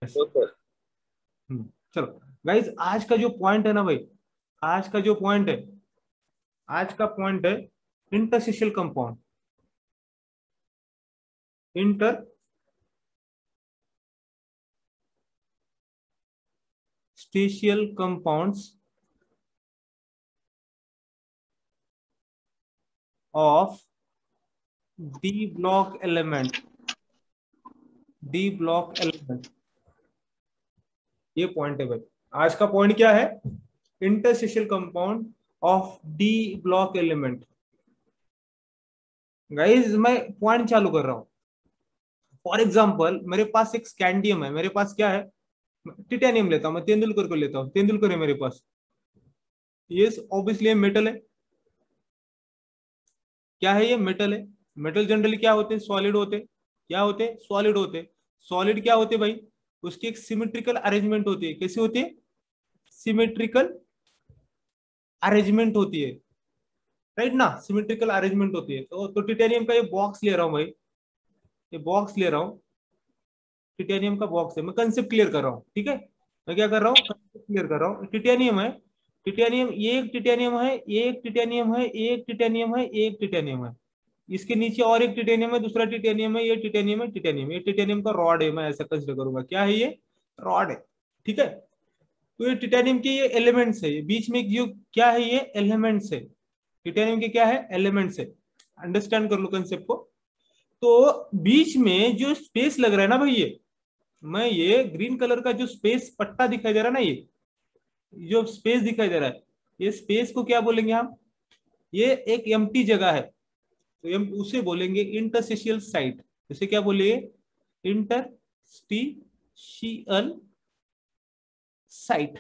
तो सर चलो गाइज, आज का जो पॉइंट है ना भाई, आज का जो पॉइंट है, आज का पॉइंट है interstitial compound. Interstitial compounds of D block element, D block element, ये पॉइंट है भाई। आज का पॉइंट क्या है? Interstitial compound of D block element. Guys मैं पॉइंट चालू कर रहा हूं। फॉर एग्जांपल मेरे पास एक स्कैंडियम है, मेरे पास क्या है, टिटेनियम लेता हूं, मैं तेंदुलकर को लेता हूं, तेंदुलकर है मेरे पास। ये ऑब्वियसली मेटल है। क्या है? ये मेटल है। मेटल जनरली क्या होते हैं? सॉलिड होते। क्या होते? सॉलिड होते। सॉलिड क्या होते भाई? उसकी एक सिमेट्रिकल अरेंजमेंट होती है। कैसी होती है? सिमेट्रिकल अरेंजमेंट होती है, राइट ना? सिमेट्रिकल अरेंजमेंट होती है। तो टिटेनियम का ये बॉक्स ले रहा हूं भाई, ये बॉक्स ले रहा हूं, टिटेनियम का बॉक्स है। मैं कंसेप्ट क्लियर कर रहा हूँ, ठीक है? मैं क्या कर रहा हूँ? कंसेप्ट क्लियर कर रहा हूँ। टिटेनियम है, टिटेनियम, ये एक टिटेनियम है, एक टिटेनियम है, एक टिटेनियम है, एक टिटेनियम है। इसके नीचे और एक टिटेनियम है, दूसरा टिटेनियम है, ये टिटेनियम है, टिटेनियम, ये टिटेनियम का रॉड है। मैं ऐसा कंसिडर करूंगा। क्या है ये? रॉड है, ठीक है? तो ये टिटेनियम के ये एलिमेंट्स है, ये बीच में जो क्या है, ये एलिमेंट्स है। टिटेनियम के क्या है? एलिमेंट्स है। अंडरस्टैंड कर लो कंसेप्ट को। तो बीच में जो स्पेस लग रहा है ना भाई, ये ग्रीन कलर का जो स्पेस पट्टा दिखाई दे रहा है ना, ये जो स्पेस दिखाई दे रहा है, ये स्पेस को क्या बोलेंगे हम? ये एक एम्प्टी जगह है, तो हम उसे बोलेंगे इंटरस्टिशियल साइट। इसे क्या बोलेंगे? Interstitial site.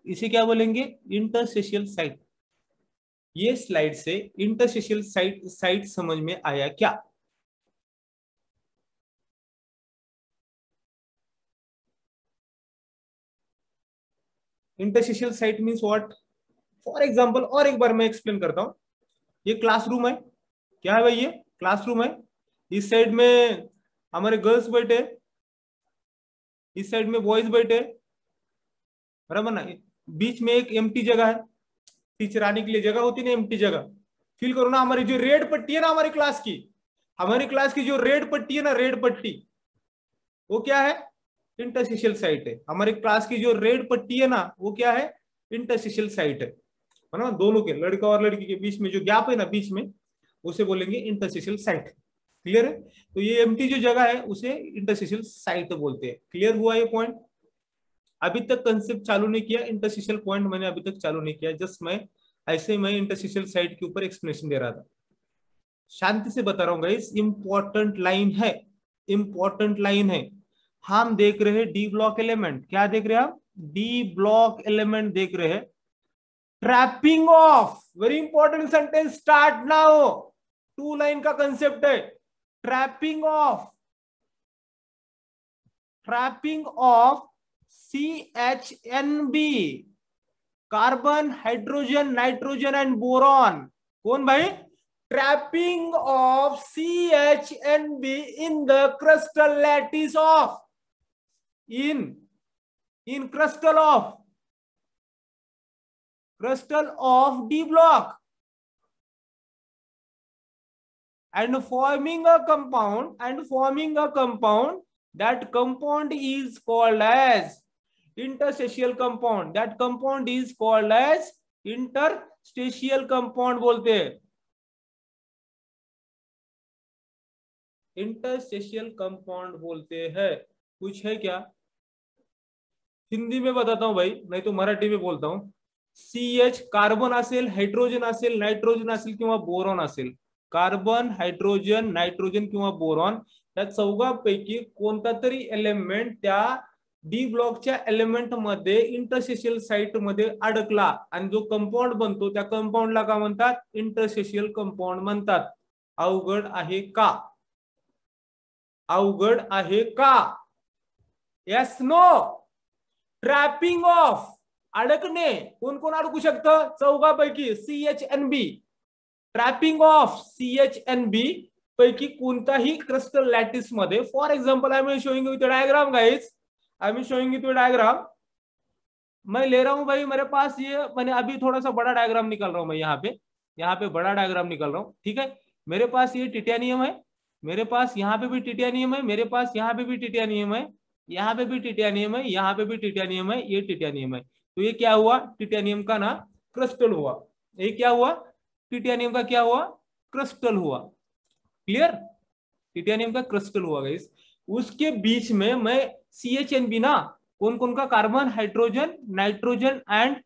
इसे क्या बोलेंगे? Interstitial site. ये स्लाइड से इंटरस्टिशियल साइट साइट समझ में आया क्या? Interstitial site means what? For example और एक बार मैं एक्सप्लेन करता हूं। ये क्लासरूम है। क्या है भाई? ये क्लासरूम है। इस साइड में हमारे गर्ल्स बैठे, इस साइड में बॉयज बैठे, बराबर ना? बीच में एक एम्प्टी जगह है, टीचर आने के लिए जगह होती है ना, एम्प्टी जगह। फील करो ना, हमारी जो रेड पट्टी है ना हमारी क्लास की, हमारी क्लास की जो रेड पट्टी है ना, रेड पट्टी, वो क्या है? इंटरस्टिशियल साइट है। हमारी क्लास की जो रेड पट्टी है ना, वो क्या है? इंटरस्टिशियल साइट है ना? दोनों के, लड़का और लड़की के बीच में जो गैप है ना, बीच में, उसे बोलेंगे इंटरस्टिशियल साइट। क्लियर है? तो ये एम्प्टी जो जगह है उसे इंटरस्टिशियल साइट बोलते हैं। क्लियर हुआ ये पॉइंट? अभी तक कंसेप्ट चालू नहीं किया, इंटरस्टिशियल पॉइंट मैंने अभी तक चालू नहीं किया, जस्ट मैं ऐसे मैं इंटरस्टिशियल साइट के ऊपर एक्सप्लेनेशन दे रहा था। शांति से बता रहा हूँ गाइस, इंपॉर्टेंट लाइन है, इंपॉर्टेंट लाइन है। हम देख रहे हैं डी ब्लॉक एलिमेंट। क्या देख रहे हैं हम? डी ब्लॉक एलिमेंट देख रहे हैं। Trapping of, very important sentence, start now. Two line का कंसेप्ट है। Trapping of, trapping of CHNB, carbon, hydrogen, nitrogen and boron. कौन भाई? Trapping of CHNB in the crystal lattice of, in in crystal of D block, and forming a compound, that compound is called as interstitial compound, that compound is called as interstitial compound बोलते हैं। Interstitial compound बोलते हैं। कुछ है क्या? हिंदी में बताता हूं भाई, नहीं तो मराठी में बोलता हूं। CH कार्बन असेल, हायड्रोजन असेल, नायट्रोजन असेल किंवा बोरॉन असेल, कार्बन, हायड्रोजन, नायट्रोजन किंवा बोरॉन, या चौघांपैकी कोणता तरी एलिमेंट त्या डी ब्लॉकच्या एलिमेंट मध्ये इंटरस्टिशियल साइट मध्ये अडकला आणि जो कंपाऊंड बनतो, त्या कंपाऊंडला का म्हणतात? इंटरस्टिशियल कंपाऊंड म्हणतात। अवघड आहे का? अवघड आहे का? Yes no? ट्रॅपिंग ऑफ, अडकणे, कोण कोण अडकू शकतं? चौघापैकी CHNB, ट्रॅपिंग ऑफ CHNB पैकी कोणताही क्रिस्टल लॅटिस मध्ये। For example, I am showing with diagram guys. I am showing you तो डायग्राम। मैं ले रहा हूं भाई, मेरे पास ये, मैंने अभी थोड़ा सा बड़ा डायग्राम निकाल रहा हूं मैं यहाँ पे बड़ा डायग्राम निकाल रहा हूँ, ठीक है। मेरे पास ये टिटेनियम है, मेरे पास यहाँ पे भी टिटेनियम है, मेरे पास यहाँ पे भी टिटेनियम है, यहाँ पे भी टिटेनियम है, यहाँ पे भी टिटेनियम है, ये टिटेनियम है। तो ये क्या हुआ, टिटेनियम का ना क्रिस्टल हुआ। ये क्या हुआ, टिटेनियम का क्या हुआ, क्रिस्टल हुआ। क्लियर, टिटेनियम का क्रिस्टल हुआ गाइस। उसके बीच में मैं CHNB ना, कौन कौन का, carbon, hydrogen, nitrogen and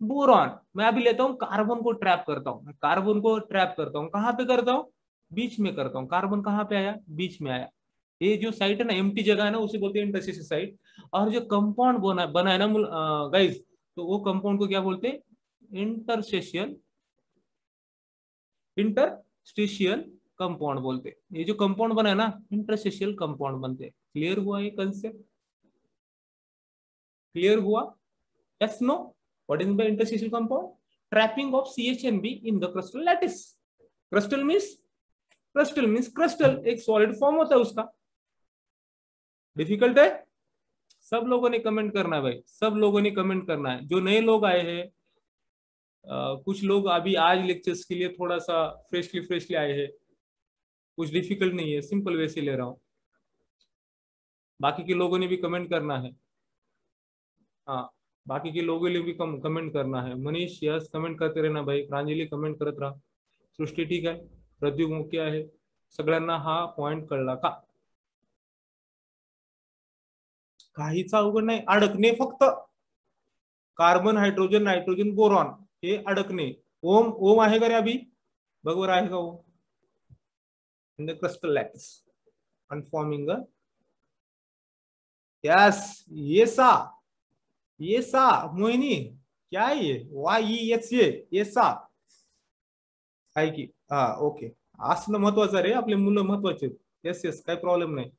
boron, मैं अभी लेता हूं, कार्बन को ट्रैप करता हूं, कार्बन को ट्रैप करता हूं। कहां पे करता हूं, बीच में करता हूं। कार्बन कहां पे आया, बीच में आया। ये जो साइट है ना, एम्प्टी जगह है ना, उसे बोलते हैं इंटरस्टिशियल साइट। और जो कंपाउंड बना है ना गाइस, तो वो कंपाउंड को क्या बोलते हैं, इंटरस्टिशियल, इंटरस्टिशियल कंपाउंड बोलते हैं। ये जो कंपाउंड बना है ना, इंटरस्टिशियल कंपाउंड बनते हैं। क्लियर हुआ ये कंसेप्ट, क्लियर हुआ, yes no? What is the interstitial compound? Trapping of CHNB in the crystal lattice. crystal means crystal, एक सॉलिड फॉर्म होता है उसका। डिफिकल्ट है, सब लोगों ने कमेंट करना है भाई, सब लोगों ने कमेंट करना है। जो नए लोग आए हैं, कुछ लोग अभी आज लेक्चर्स के लिए थोड़ा सा फ्रेशली आए हैं, कुछ डिफिकल्ट नहीं है, सिंपल वैसे ले रहा हूँ। बाकी के लोगों ने भी कमेंट करना है, हाँ, बाकी के लोगों ने भी कमेंट करना है। मनीष यस कमेंट करते रहना भाई, प्रांजली कमेंट करत राहा, सृष्टी ठीक आहे, प्रद्युम ओके आहे, सगळ्यांना हा पॉइंट कळला का? काहीच अवघड नाही, अडकणे फक्त, कार्बन, हायड्रोजन, नायट्रोजन, बोरॉन, हे अडकणे। ओम, ओम आहे का रे अभी, बघ बरं आहे का Om, in the crystal lattice and forming a, yes, ये सा मोहिनी, क्या है ये, YESA, ये सा आहे की, हा ओके, असणं महत्वाचं रे, आपले मुलं महत्वाचे। येस येस, काही प्रॉब्लेम नाही,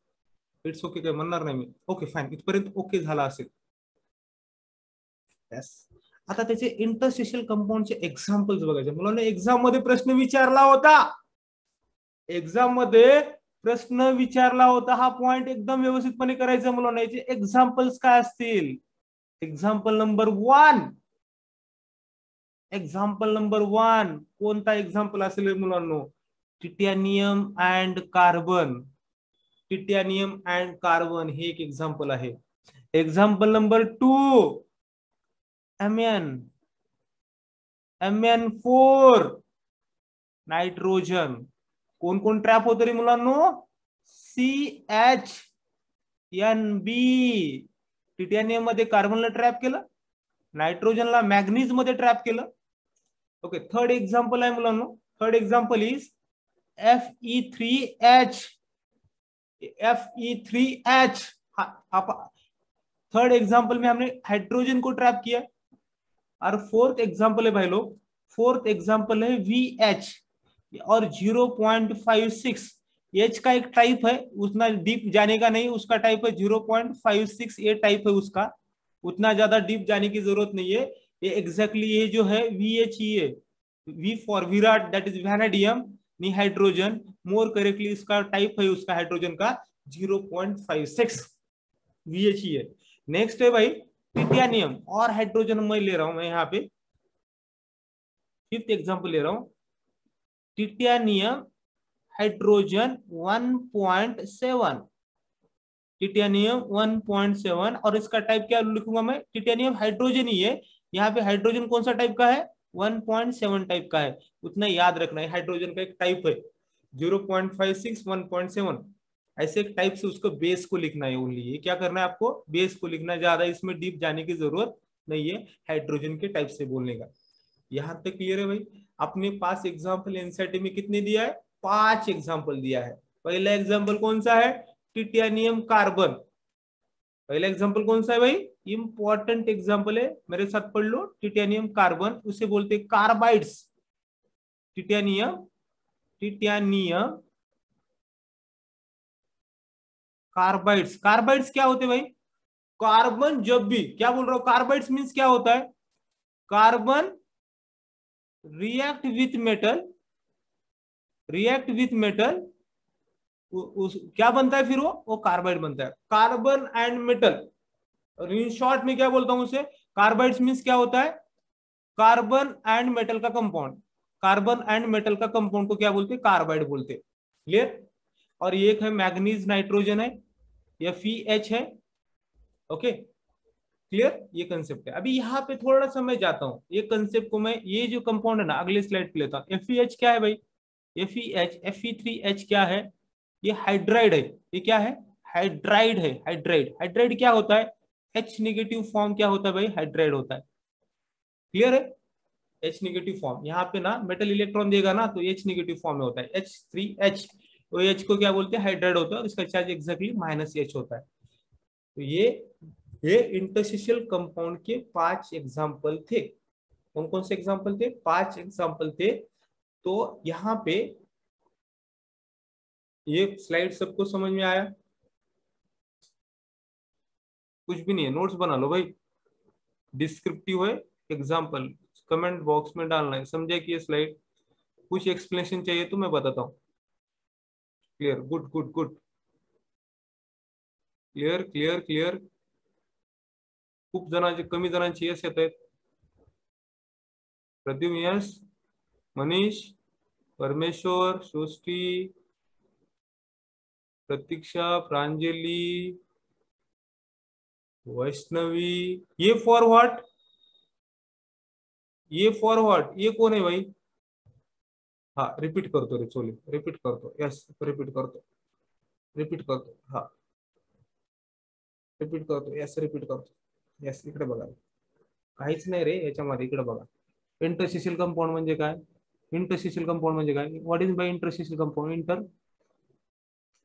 इट्स ओके, काही म्हणणार नाही मी, ओके फाईन, इथपर्यंत ओके झाला असेल। यस, आता त्याचे इंटरस्टिशियल कंपाऊंडचे एक्झाम्पल्स बघायचे। मुलांना एक्झाम मध्ये प्रश्न विचारला होता, एक्झाम मध्ये प्रश्न विचारला होता, हा पॉइंट एकदम व्यवस्थितपणे करायचा मुलांना। याचे एक्झाम्पल्स काय असतील, एक्झाम्पल नंबर 1, एक्झाम्पल नंबर 1 कोणता एक्झाम्पल असेल मुलांनो, titanium and carbon, titanium and carbon हे एक एक्झाम्पल आहे। एक्झाम्पल नंबर 2, MN4 नायट्रोजन, कोण कोण ट्रॅप होत रे मुलांनो, CHNB, टिटॅनियम मध्ये कार्बनला ट्रॅप केलं, नायट्रोजनला मॅग्नीज मध्ये ट्रॅप केलं। ओके, थर्ड एक्झाम्पल आहे मुलांनो, third example is Fe3H, Fe3H, third example में हमने हाइड्रोजन को ट्रैप किया। और फोर्थ एग्जाम्पल है भाई लोग, फोर्थ एग्जाम्पल है VH और 0.56, H का एक टाइप है, उतना डीप जाने का नहीं, उसका टाइप है 0.56, ये टाइप है उसका, उतना ज्यादा डीप जाने की जरूरत नहीं है। ये एग्जैक्टली ये जो है VH ही है, V for Virat, that is vanadium, नहीं हाइड्रोजन, मोर करेक्टली इसका टाइप है उसका हाइड्रोजन का 0.56, VH ही है। नेक्स्ट है भाई टिटैनियम और हाइड्रोजन, मैं ले रहा हूं, मैं यहाँ पे फिफ्थ एग्जांपल ले रहा हूं, टिटैनियम हाइड्रोजन 1.7, टिटैनियम 1.7, और इसका टाइप क्या लिखूंगा मैं, टिटैनियम हाइड्रोजन ही है, यहाँ पे हाइड्रोजन कौन सा टाइप का है, 1.7 टाइप का है, उतना याद रखना है, हाइड्रोजन का एक टाइप है 0.56, 1.7, ऐसे एक टाइप से उसको बेस को लिखना है ओनली। ये क्या करना है आपको, बेस को लिखना है, ज्यादा इसमें डीप जाने की जरूरत नहीं है हाइड्रोजन के टाइप से बोलने का। यहां तक क्लियर है भाई? अपने पास एग्जाम्पल एनसीईआरटी में कितने दिया है, 5 एग्जाम्पल दिया है। पहला एग्जाम्पल कौन सा है, टिटैनियम कार्बन, पहला एग्जाम्पल कौन सा है भाई, इंपॉर्टेंट एग्जाम्पल है, मेरे साथ पढ़ लो, टिटैनियम कार्बन, उसे बोलते कार्बाइड्स, टिटैनियम, टिटैनियम कार्बाइड्स। कार्बाइड्स क्या होते भाई, कार्बन जब भी, क्या बोल रहा हूं, कार्बाइड्स मीन्स क्या होता है, carbon react with metal, react with metal, क्या बनता है फिर वो कार्बाइड बनता है। कार्बन एंड मेटल, और इन शॉर्ट में क्या बोलता हूं उसे, कार्बाइड्स मीन्स क्या होता है, कार्बन एंड मेटल का कंपाउंड। कार्बन एंड मेटल का कंपाउंड को क्या बोलते हैं, कार्बाइड बोलते हैं। क्लियर। और ये एक है मैग्नीज नाइट्रोजन है, या FeH है। ओके क्लियर, ये कंसेप्ट है। अभी यहाँ पे थोड़ा सा मैं जाता हूँ, ये कंसेप्ट को मैं, ये जो कंपाउंड है ना, अगले स्लाइड पे लेता हूँ। FeH क्या है भाई, FeH Fe3H क्या है, ये हाइड्राइड है। ये क्या है, हाइड्राइड है। हाइड्राइड, हाइड्राइड क्या होता है, H नेगेटिव फॉर्म क्या होता है भाई, हाइड्राइड होता है। क्लियर है, H नेगेटिव फॉर्म, यहाँ पे ना मेटल इलेक्ट्रॉन देगा ना तो H नेगेटिव फॉर्म में होता है, H3H। तो H को क्या बोलते हैं, हाइड्राइड होता है, और इसका चार्ज एक्जैक्टली -H होता है। तो ये इंटरस्टिशियल कंपाउंड के 5 एग्जाम्पल थे। कौन कौन से एग्जाम्पल थे, 5 एग्जाम्पल थे। तो यहाँ पे ये स्लाइड सबको समझ में आया, कुछ भी नहीं है, नोट्स बना लो भाई। डिस्क्रिप्टिव है, एग्जाम्पल कमेंट बॉक्स में डालना है, समझे कि ये स्लाइड, कुछ एक्सप्लेनेशन चाहिए तो मैं बताता हूँ। Clear, good good good, clear clear clear. खूप जणांचे, कमी जणांची यस येत आहेत। प्रद्युम यस, मनीष, परमेश्वर, सृष्टि, प्रतीक्षा, प्रांजलि, वैष्णवी। ये फॉर व्हाट, ये फॉर व्हाट, ये कौन है भाई। हाँ रिपीट करतो रे चोली, रिपीट करतो, यस रिपीट करतो, रिपीट करतो, हाँ रिपीट करतो, यस रिपीट करतो, यस इकडे बघा, काहीच नाही रे याच्यामध्ये, इकडे बघा। इंटरस्टिशियल कंपाउंड म्हणजे काय, इंटरस्टिशियल कंपाउंड म्हणजे काय, what is by interstitial compound,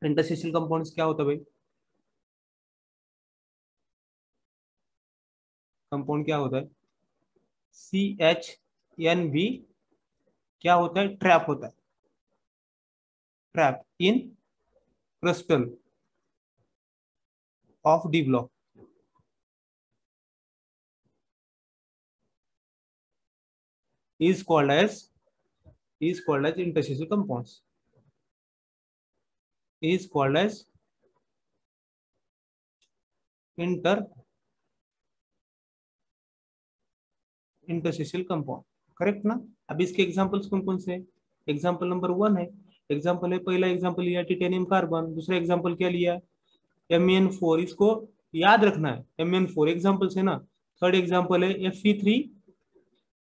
interstitial compounds क्या होता है भाई, कंपाउंड क्या होता है, CH N V क्या होता है, ट्रैप होता है, trap in crystal of D block. is called as interstitial compounds, is called as interstitial compound। Correct ना। अब इसके एग्जांपल्स कौन कौन से, एग्जांपल नंबर 1 है, एग्जांपल है, पहला एग्जांपल लिया टिटेनियम कार्बन, दूसरा एग्जांपल क्या लिया, MeN4, इसको याद रखना है, MeN4 एग्जांपल है ना। थर्ड एग्जांपल है Fe3,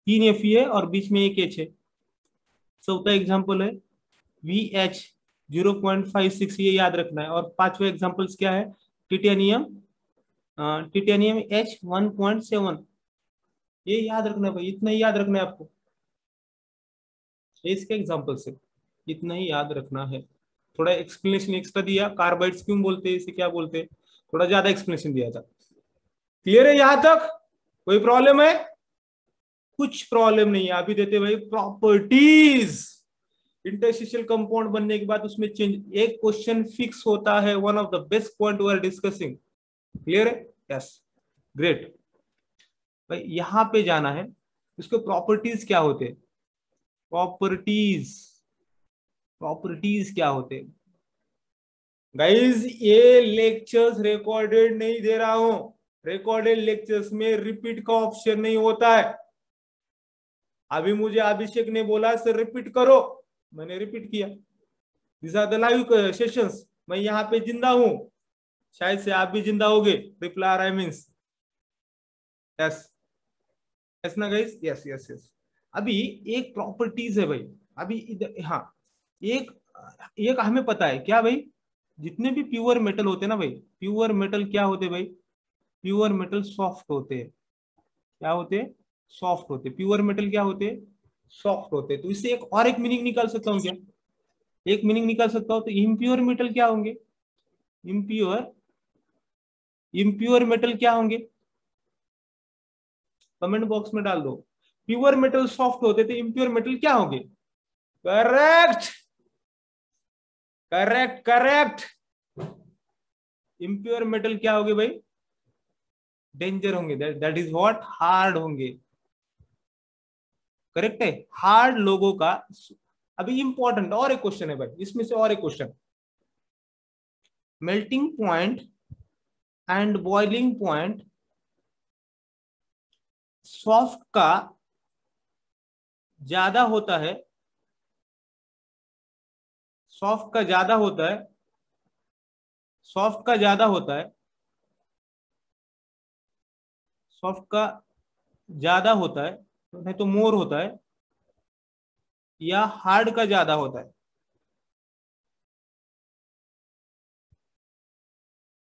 3 Fe है और बीच में एक H है। चौथा एग्जांपल है VH 0.56, ये याद रखना है। और पांचवा एग्जांपल्स क्या है, टिटेनियम, टिटेनियम H 1.7, ये याद रखना है भाई, इतना ही याद रखना है आपको, ये इसके एग्जांपल से, इतना ही याद रखना है। थोड़ा एक्सप्लेनेशन एक्स्ट्रा दिया, कार्बाइड्स क्यों बोलते हैं, इसे क्या बोलते हैं, थोड़ा ज्यादा एक्सप्लेनेशन दिया था। क्लियर है यहां तक, कोई प्रॉब्लम है, कुछ प्रॉब्लम नहीं है। अभी देते भाई प्रॉपर्टीज, इंटरस्टिशियल कंपाउंड बनने के बाद उसमें चेंज, एक क्वेश्चन फिक्स होता है, one of the best point we are discussing. Clear है, यस ग्रेट। भाई यहां पे जाना है, इसके प्रॉपर्टीज क्या होते हैं, प्रॉपर्टीज, प्रॉपर्टीज क्या होते हैं गाइज। ये लेक्चर्स रिकॉर्डेड नहीं दे रहा हूं, रिकॉर्डेड लेक्चर्स में रिपीट का ऑप्शन नहीं होता है। अभी मुझे अभिषेक ने बोला सर रिपीट करो, मैंने रिपीट किया। This are the live sessions, मैं यहाँ पे जिंदा हूं, शायद से आप भी जिंदा होगे, reply I means yes, yes ना गाइस, यस यस यस। अभी एक प्रॉपर्टीज है भाई, अभी इधर हाँ, एक एक हमें पता है क्या भाई, जितने भी प्योर मेटल होते हैं ना भाई, प्योर मेटल क्या होते हैं भाई, प्योर मेटल सॉफ्ट होते हैं। क्या होते हैं, सॉफ्ट होते, प्योर मेटल क्या होते हैं, सॉफ्ट होते। तो इससे एक और एक मीनिंग निकाल सकता हूँ क्या, एक मीनिंग निकाल सकता हूँ, तो इम्प्योर मेटल क्या होंगे, इम्प्योर, इम्प्योर मेटल क्या होंगे, कमेंट बॉक्स में डाल दो। प्योर मेटल सॉफ्ट होते थे, इम्प्योर मेटल क्या होंगे, correct correct correct, impure metal क्या होंगे भाई, डेंजर होंगे, दैट इज व्हाट, हार्ड होंगे। करेक्ट है, हार्ड लोगों का। अभी इंपॉर्टेंट और एक क्वेश्चन है भाई, इसमें से और एक question, melting point and boiling point soft का ज्यादा होता है, सॉफ्ट का ज्यादा होता है, सॉफ्ट का ज्यादा होता है, सॉफ्ट का ज्यादा होता है, नहीं तो मोर होता है, या हार्ड का ज्यादा होता है?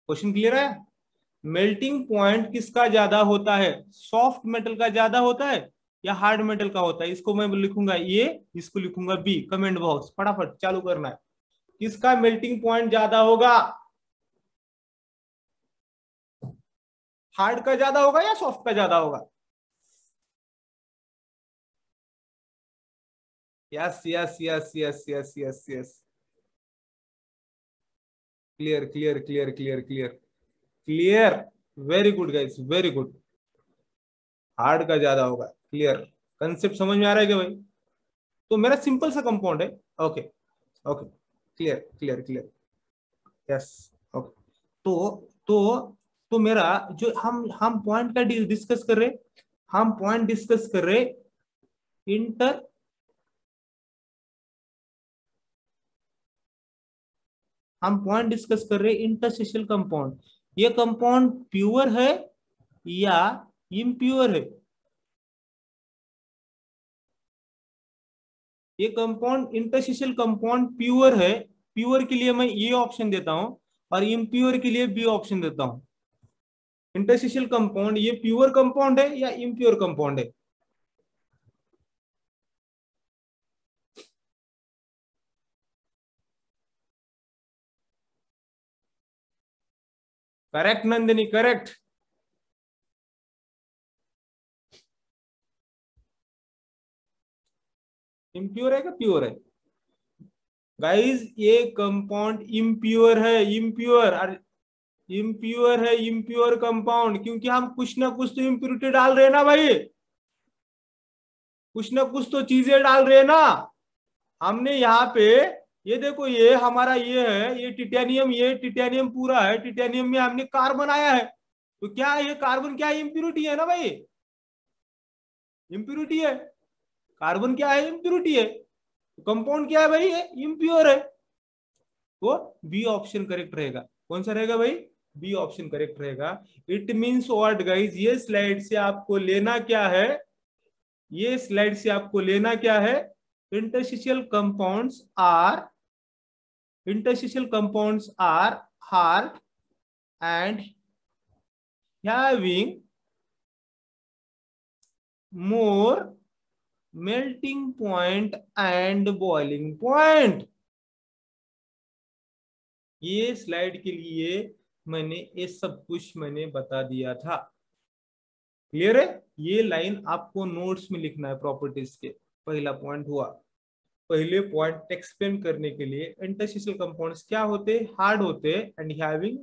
क्वेश्चन क्लियर है? मेल्टिंग पॉइंट किसका ज्यादा होता है? सॉफ्ट मेटल का ज्यादा होता है या हार्ड मेटल का होता है? इसको मैं लिखूंगा ए, इसको लिखूंगा बी। कमेंट बॉक्स फटाफट चालू करना है। किसका मेल्टिंग पॉइंट ज्यादा होगा? हार्ड का ज्यादा होगा या सॉफ्ट का ज्यादा होगा? Yes yes yes yes yes yes yes. Clear clear clear clear clear clear. Very good guys, very good. Hard का ज्यादा होगा। क्लियर। कंसेप्ट समझ में आ रहा है क्या भाई? तो मेरा सिंपल सा कंपाउंड है। Okay okay. Clear clear clear. Yes. Okay. तो मेरा जो हम पॉइंट का डिस्कस कर रहे, हम पॉइंट डिस्कस कर रहे इंटर, हम पॉइंट डिस्कस कर रहे इंटरस्टेशियल कंपाउंड। ये कंपाउंड प्योर है या इम्प्योर है? ये कंपाउंड इंटरस्टेशियल कंपाउंड प्योर है। प्योर के लिए मैं ये ऑप्शन देता हूं और इम्प्योर के लिए बी ऑप्शन देता हूं। इंटरस्टेशियल कंपाउंड ये प्योर कंपाउंड है या इम्प्योर कंपाउंड है? Correct Nandini, correct. इम्प्योर है क्या प्योर है? गाइस ये कंपाउंड इम्प्योर है, इम्प्योर। इम्प्योर है, इम्प्योर कंपाउंड, क्योंकि हम कुछ ना कुछ तो इम्प्योरिटी डाल रहे हैं ना भाई, कुछ ना कुछ तो चीजें डाल रहे हैं ना। हमने यहाँ पे, ये देखो ये हमारा ये है, ये टिटेनियम, ये टिटेनियम पूरा है, टिटेनियम में हमने कार्बन आया है, तो क्या ये कार्बन क्या इम्प्योरिटी है ना भाई? इम्प्योरिटी है। कार्बन क्या है? इम्प्योरिटी है। कंपाउंड क्या है भाई? ये इम्प्योर है। तो बी ऑप्शन करेक्ट रहेगा। कौन सा रहेगा भाई? बी ऑप्शन करेक्ट रहेगा। इट मीन्स व्हाट गाइस, ये स्लाइड से आपको लेना क्या है? ये स्लाइड से आपको लेना क्या है? Interstitial compounds are, interstitial compounds are hard and having more melting point and boiling point। ये स्लाइड के लिए मैंने ये सब कुछ मैंने बता दिया था। क्लियर है? ये लाइन आपको नोट्स में लिखना है प्रॉपर्टीज के। पहला पॉइंट हुआ। पहले पॉइंट एक्सप्लेन करने के लिए, इंटरस्टिशियल कंपाउंड्स क्या होते? हार्ड होते and having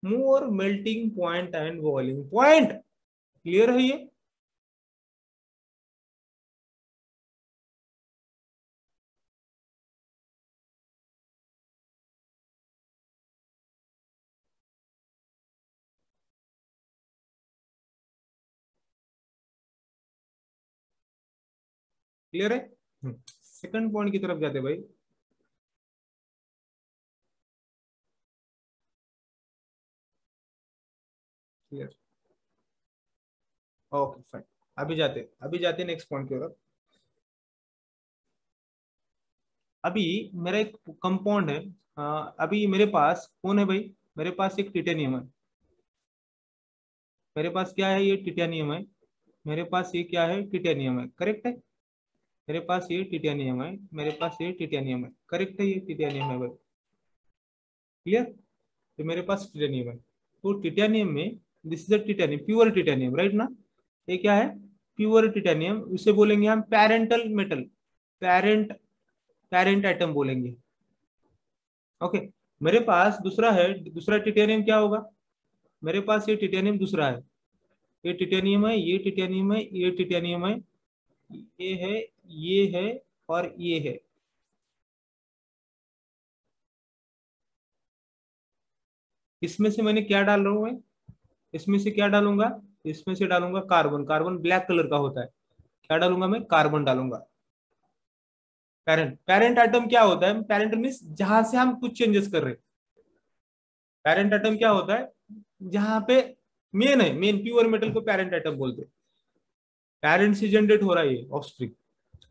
more melting point and boiling point. Clear है ये? क्लियर है? सेकंड पॉइंट की तरफ जाते भाई। क्लियर। Okay fine. अभी जाते नेक्स्ट पॉइंट की तरफ। अभी मेरा एक कंपाउंड है। अभी मेरे पास कौन है भाई? मेरे पास एक टिटेनियम है। मेरे पास क्या है? ये टिटेनियम है। मेरे पास ये क्या है? टिटेनियम है। करेक्ट है? मेरे पास ये टिटेनियम है, मेरे पास ये टिटेनियम है। करेक्ट है? ये टिटेनियम है भाई। क्लियर? तो मेरे पास टिटेनियम है। तो टिटेनियम में, this is a titanium, pure titanium, right ना? ये क्या है? Pure titanium. इसे बोलेंगे हम parental metal, parent, parent atom बोलेंगे। ओके। मेरे पास दूसरा है, दूसरा टिटेनियम क्या होगा? मेरे पास ये टिटेनियम दूसरा है। ये टिटेनियम है, ये टिटेनियम है, ये टिटेनियम है, ये है, ये है और ये है। इसमें से मैंने क्या डाल रहा हूं मैं? इसमें से क्या डालूंगा? इसमें से डालूंगा कार्बन, कार्बन ब्लैक कलर का होता है, क्या डालूंगा मैं, कार्बन डालूंगा। पेरेंट, पेरेंट एटम क्या होता है, पेरेंट मीन्स जहां से हम कुछ चेंजेस कर रहे हैं। पेरेंट एटम क्या होता है, जहां पे मेन है, मेन प्योर मेटल को पेरेंट एटम बोलते हैं। पेरेंट से जनरेट हो रहा है ये ऑफस्प्रिंग।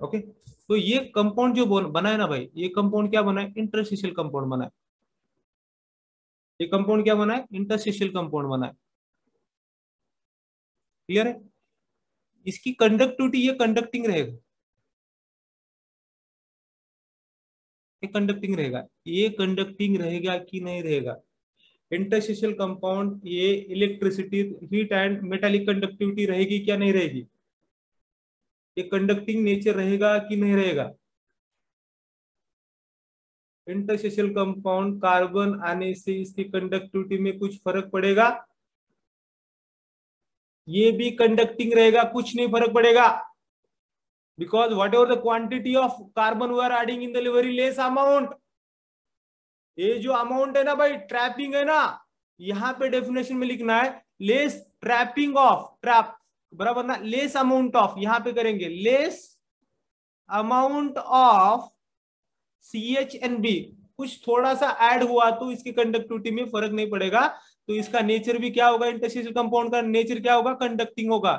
ओके, तो ये कंपाउंड जो बना है ना भाई, ये कंपाउंड क्या बना है, इंटरस्टिशियल कंपाउंड बना है। ये कंपाउंड क्या बना है, इंटरस्टिशियल कंपाउंड बना है। क्लियर है। इसकी कंडक्टिविटी, ये कंडक्टिंग रहेगा, ये कंडक्टिंग रहेगा, ये कंडक्टिंग रहेगा कि नहीं रहेगा। इंटरस्टिशियल कंपाउंड, ये electricity, heat and metallic conductivity रहेगी क्या नहीं रहेगी, ये कंडक्टिंग नेचर रहेगा कि नहीं रहेगा। इंटरस्टिशियल कंपाउंड, कार्बन आने से इसकी कंडक्टिविटी में कुछ फर्क पड़ेगा, ये भी कंडक्टिंग रहेगा, कुछ नहीं फर्क पड़ेगा। Because whatever the quantity of carbon we are adding in the very less amount, ये जो अमाउंट है ना भाई, ट्रैपिंग है ना, यहां पे डेफिनेशन में लिखना है लेस ट्रैपिंग ऑफ, ट्रैप बराबर ना, लेस अमाउंट ऑफ, यहां पे करेंगे less amount of CH and B, कुछ थोड़ा सा ऐड हुआ तो इसकी कंडक्टिविटी में फर्क नहीं पड़ेगा। तो इसका नेचर भी क्या होगा, इंटरस्टिशियल कंपाउंड का नेचर क्या होगा, कंडक्टिंग होगा,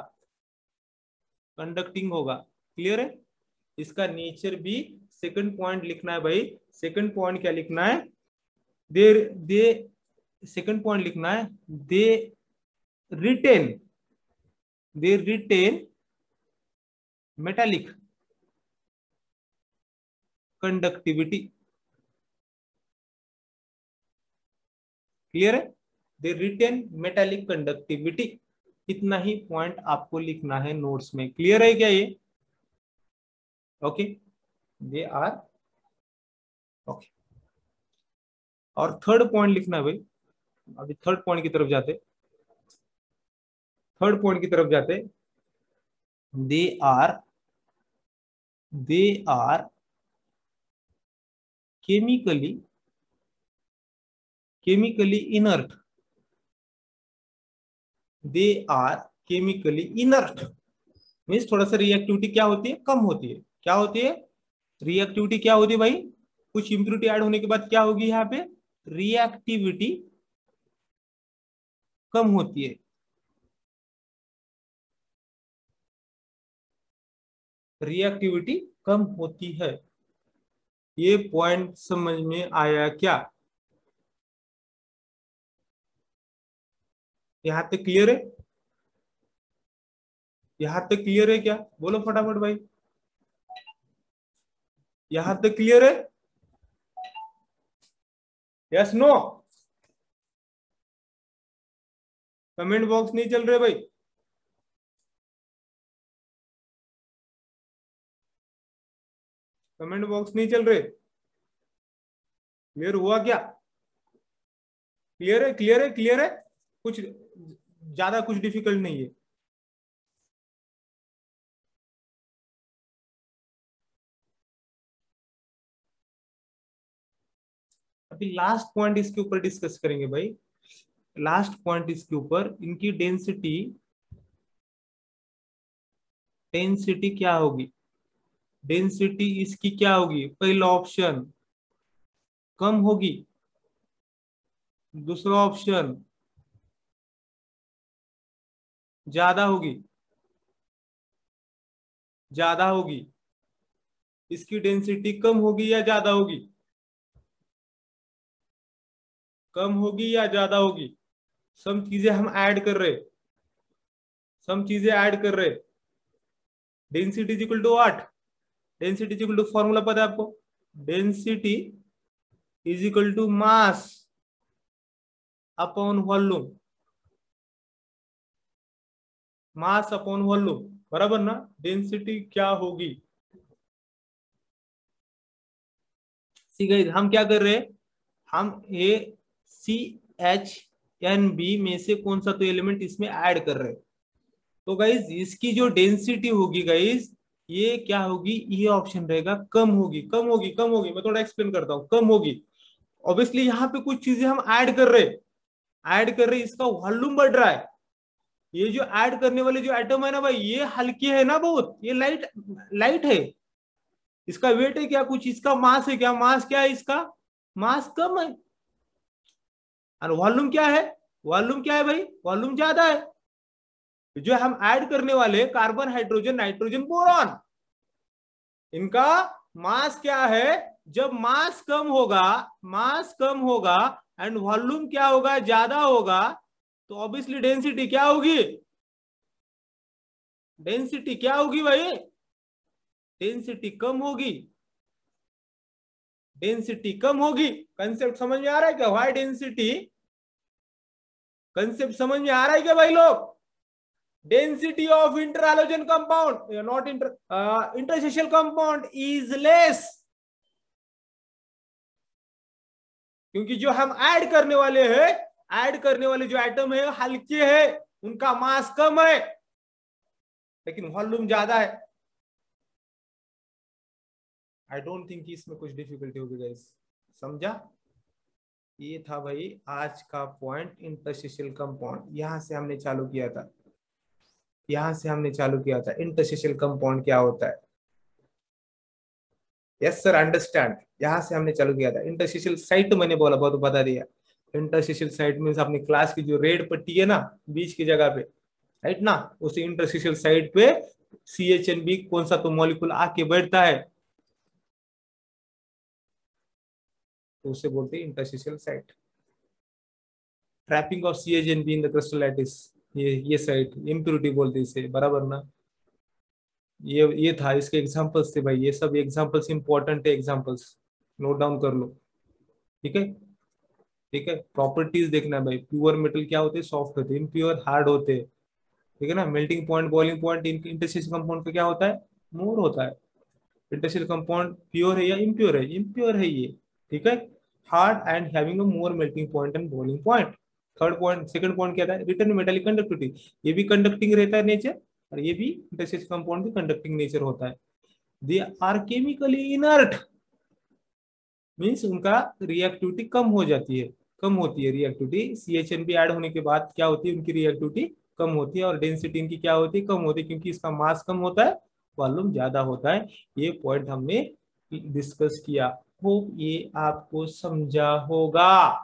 कंडक्टिंग होगा। क्लियर है। इसका नेचर भी, सेकंड पॉइंट लिखना है भाई, सेकंड पॉइंट क्या लिखना है, दे दे सेकंड पॉइंट लिखना है, they retain, they retain metallic conductivity. Clear है, दे रिटेन मेटालिक कंडक्टिविटी। इतना ही पॉइंट आपको लिखना है नोट्स में। क्लियर है क्या ये, ओके, दे आर ओके। और थर्ड पॉइंट लिखना है भाई, अभी थर्ड पॉइंट की तरफ जाते, थर्ड पॉइंट की तरफ जाते, they are, they are chemically, chemically inert, they are chemically inert. Means थोड़ा सा रिएक्टिविटी क्या होती है, कम होती है। क्या होती है, रिएक्टिविटी क्या होती है भाई, कुछ इंप्योरिटी ऐड होने के बाद क्या होगी, यहाँ पे रिएक्टिविटी कम होती है। रिएक्टिविटी कम होती है। ये पॉइंट समझ में आया क्या, यहां तक क्लियर है, यहां तक क्लियर है क्या, बोलो फटाफट भाई, यहां तक क्लियर है, यस नो, कमेंट बॉक्स नहीं चल रहे भाई, कमेंट बॉक्स नहीं चल रहे, क्लियर हुआ क्या, क्लियर है, क्लियर है, क्लियर है, कुछ ज्यादा कुछ डिफिकल्ट नहीं है। अभी लास्ट पॉइंट इसके ऊपर डिस्कस करेंगे भाई, लास्ट पॉइंट इसके ऊपर, इनकी डेंसिटी, डेंसिटी क्या होगी, डेंसिटी इसकी क्या होगी, पहला ऑप्शन कम होगी, दूसरा ऑप्शन ज्यादा होगी, ज्यादा होगी। इसकी डेंसिटी कम होगी या ज्यादा होगी, कम होगी या ज्यादा होगी। सम चीजें हम ऐड कर रहे, सम चीजें ऐड कर रहे। Density is equal to what, density is equal to, formula पता है आपको, density is equal to mass upon volume, mass upon volume, बराबर ना। डेंसिटी क्या होगी, सी गाइस हम क्या कर रहे हैं, हम CH&B में से कौन सा तो एलिमेंट इसमें ऐड कर रहे हैं। तो गाइज इसकी जो डेंसिटी होगी गाइज, ये क्या होगी, ये ऑप्शन रहेगा, कम होगी, कम होगी, कम होगी। मैं थोड़ा एक्सप्लेन करता हूँ, कम होगी। ऑब्वियसली यहाँ पे कुछ चीजें हम ऐड कर रहे, ऐड कर रहे, इसका वॉल्यूम बढ़ रहा है, ये जो ऐड करने वाले जो एटम है ना भाई, ये हल्के है ना बहुत, ये लाइट लाइट है। इसका वेट है क्या कुछ, इसका मास है क्या, मास क्या है इसका, मास कम है। और वॉल्यूम क्या है, वॉल्यूम क्या है भाई, वॉल्यूम ज्यादा है। जो हम ऐड करने वाले कार्बन हाइड्रोजन नाइट्रोजन बोरॉन, इनका मास क्या है, जब मास कम होगा, मास कम होगा एंड वॉल्यूम क्या होगा, ज्यादा होगा, तो ऑब्वियसली डेंसिटी क्या होगी, डेंसिटी क्या होगी भाई, डेंसिटी कम होगी, डेंसिटी कम होगी। कंसेप्ट समझ में आ रहा है क्या, व्हाई डेंसिटी, कंसेप्ट समझ में आ रहा है क्या भाई लोग। Density of inter halogen compound, not interstitial compound is less, क्योंकि जो हम ऐड करने वाले हैं, ऐड करने वाले जो एटम है हल्के हैं, उनका मास कम है लेकिन वॉल्यूम ज्यादा है। आई डोंट थिंक इसमें कुछ डिफिकल्टी होगी गाइस, समझा। ये था भाई आज का पॉइंट, इंटरस्टिशियल कंपाउंड। यहां से हमने चालू किया था, यहां से हमने चालू किया था इंटरस्टिशियल कंपाउंड क्या होता है। Yes sir, understand. यहां से हमने चालू किया था इंटरस्टिशियल साइट, मैंने बोला बहुत बता दिया। इंटरस्टिशियल साइट मींस अपनी क्लास की जो रेड पट्टी है ना बीच की जगह पे, राइट ना, उसी इंटरस्टिशियल साइट पे CHNB कौन सा तो मॉलिक्यूल आके बैठता है, तो उसे बोलते हैं interstitial site. Trapping of CHNB in the crystal lattice, ये साइट इम्प्योरिटी बोलते हैं इसे, बराबर ना। ये था, इसके एग्जांपल्स थे भाई, ये सब एग्जांपल्स इंपॉर्टेंट है, एग्जांपल्स नोट डाउन कर लो, ठीक है। ठीक है, प्रॉपर्टीज देखना है भाई, प्योर मेटल क्या होते हैं, सॉफ्ट होते हैं, इम्प्योर हार्ड होते हैं, ठीक है ना। Melting point, boiling point interstitial compound का क्या होता है, मोर होता है। इंटरस्टिशियल कंपाउंड प्योर है या इम्प्योर है, इम्प्योर है ये, ठीक है। Hard and having a more melting point and boiling point. Third point, second point क्या था, रिटर्न मेटालिक कंडक्टिविटी, ये भी कंडक्टिंग रहता है नेचर, और ये भी इंटरस्टिशियल कंपाउंड भी कंडक्टिंग नेचर होता है। They are chemically inert, means उनका रिएक्टिविटी कम हो जाती है, कम होती है रिएक्टिविटी। CHNB ऐड होने के बाद क्या होती है, उनकी रिएक्टिविटी कम होती है, और डेंसिटी इनकी क्या होती है, कम होती है, क्योंकि इसका मास कम होता है, वॉल्यूम ज्यादा होता है। ये पॉइंट हमने डिस्कस किया, होप ये आपको समझा होगा।